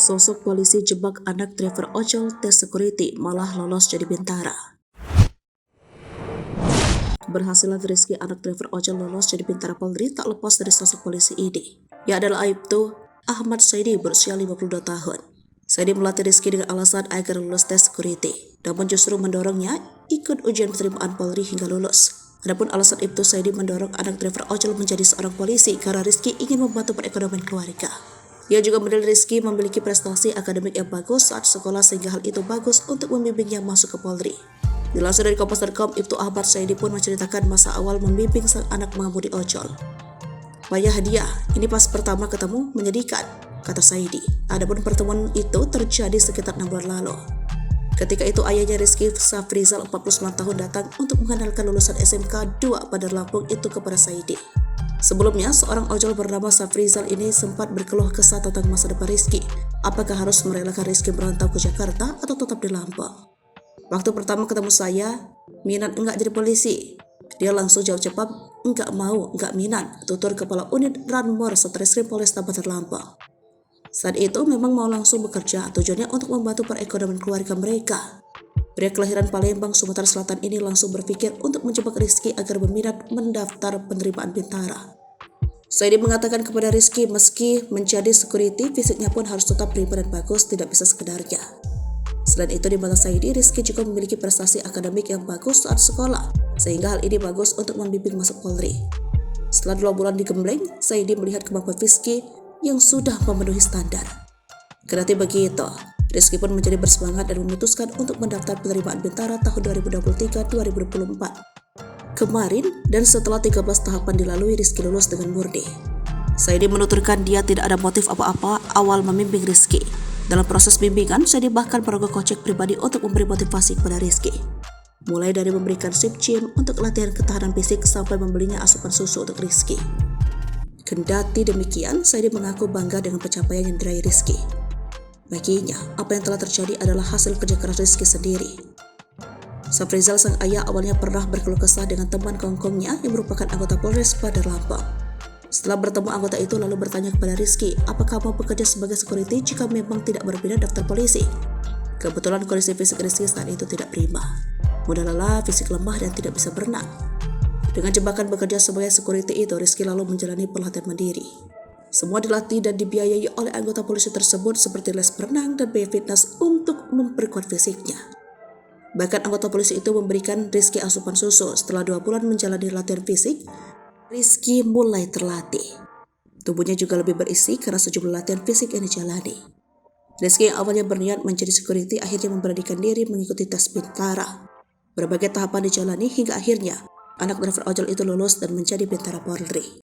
Sosok polisi jebak anak driver ojol tes security malah lolos jadi bintara. Berhasilan Rizky, anak driver ojol, lolos jadi bintara Polri tak lepas dari sosok polisi ini. Ia adalah Aibtu Ahmad Saidi berusia 52 tahun. Saidi melatih Rizky dengan alasan agar lulus tes security, namun justru mendorongnya ikut ujian penerimaan Polri hingga lulus. Adapun alasan itu, Saidi mendorong anak driver ojol menjadi seorang polisi karena Rizky ingin membantu perekonomian keluarga. Ia juga menilai Rizky memiliki prestasi akademik yang bagus saat sekolah sehingga hal itu bagus untuk membimbingnya masuk ke Polri. Dilansir dari Kompas.com, Aibtu Ahmad Saidi pun menceritakan masa awal membimbing sang anak mengemudi ojol. "Payah dia, ini pas pertama ketemu menyedihkan," kata Saidi. Adapun pertemuan itu terjadi sekitar 6 bulan lalu. Ketika itu ayahnya Rizky Safrizal 49 tahun datang untuk mengenalkan lulusan SMK 2 Bandar Lampung itu kepada Saidi. Sebelumnya, seorang ojol bernama Safrizal ini sempat berkeluh kesah tentang masa depan Rizky. Apakah harus merelakan Rizky merantau ke Jakarta atau tetap di Lampung? "Waktu pertama ketemu saya, minat enggak jadi polisi?" Dia langsung jawab cepat, "Enggak mau, enggak minat," tutur Kepala Unit Ranmor Satreskrim Polresta Bandar Lampung. Saat itu memang mau langsung bekerja, tujuannya untuk membantu perekonomian keluarga mereka. Pria kelahiran Palembang, Sumatera Selatan ini langsung berpikir untuk menjebak Rizky agar berminat mendaftar penerimaan bintara. Saidi mengatakan kepada Rizky, meski menjadi security, fisiknya pun harus tetap prima dan bagus, tidak bisa sekedarnya. Selain itu, di mata Saidi, Rizky juga memiliki prestasi akademik yang bagus saat sekolah, sehingga hal ini bagus untuk membimbing masuk Polri. Setelah 2 bulan digembleng, Saidi melihat kemampuan Rizky yang sudah memenuhi standar. Kendati begitu, Rizky pun menjadi bersemangat dan memutuskan untuk mendaftar penerimaan bintara tahun 2023-2024. Kemarin, dan setelah 13 tahapan dilalui, Rizky lulus dengan murni. Saidi menuturkan dia tidak ada motif apa-apa awal membimbing Rizky. Dalam proses bimbingan, Saidi bahkan merogoh kocek pribadi untuk memberi motivasi kepada Rizky. Mulai dari memberikan sip gym untuk latihan ketahanan fisik sampai membelinya asupan susu untuk Rizky. Kendati demikian, Saidi mengaku bangga dengan pencapaian yang diraih Rizky. Baginya, apa yang telah terjadi adalah hasil kerja keras Rizky sendiri. Safrizal, sang ayah, awalnya pernah berkeluh kesah dengan teman kongkongnya yang merupakan anggota Polres Bandar Lampung. Setelah bertemu anggota itu lalu bertanya kepada Rizky, apakah mau bekerja sebagai security jika memang tidak berminat daftar polisi? Kebetulan kondisi fisik Rizky saat itu tidak prima. Mudah lelah, fisik lemah, dan tidak bisa berenang. Dengan jebakan bekerja sebagai security itu, Rizky lalu menjalani pelatihan mandiri. Semua dilatih dan dibiayai oleh anggota polisi tersebut seperti les berenang dan biaya fitness untuk memperkuat fisiknya. Bahkan anggota polisi itu memberikan Rizky asupan susu. Setelah 2 bulan menjalani latihan fisik, Rizky mulai terlatih. Tubuhnya juga lebih berisi karena sejumlah latihan fisik yang dijalani. Rizky yang awalnya berniat menjadi security akhirnya memberanikan diri mengikuti tes bintara. Berbagai tahapan dijalani hingga akhirnya anak driver ojol itu lulus dan menjadi bintara Polri.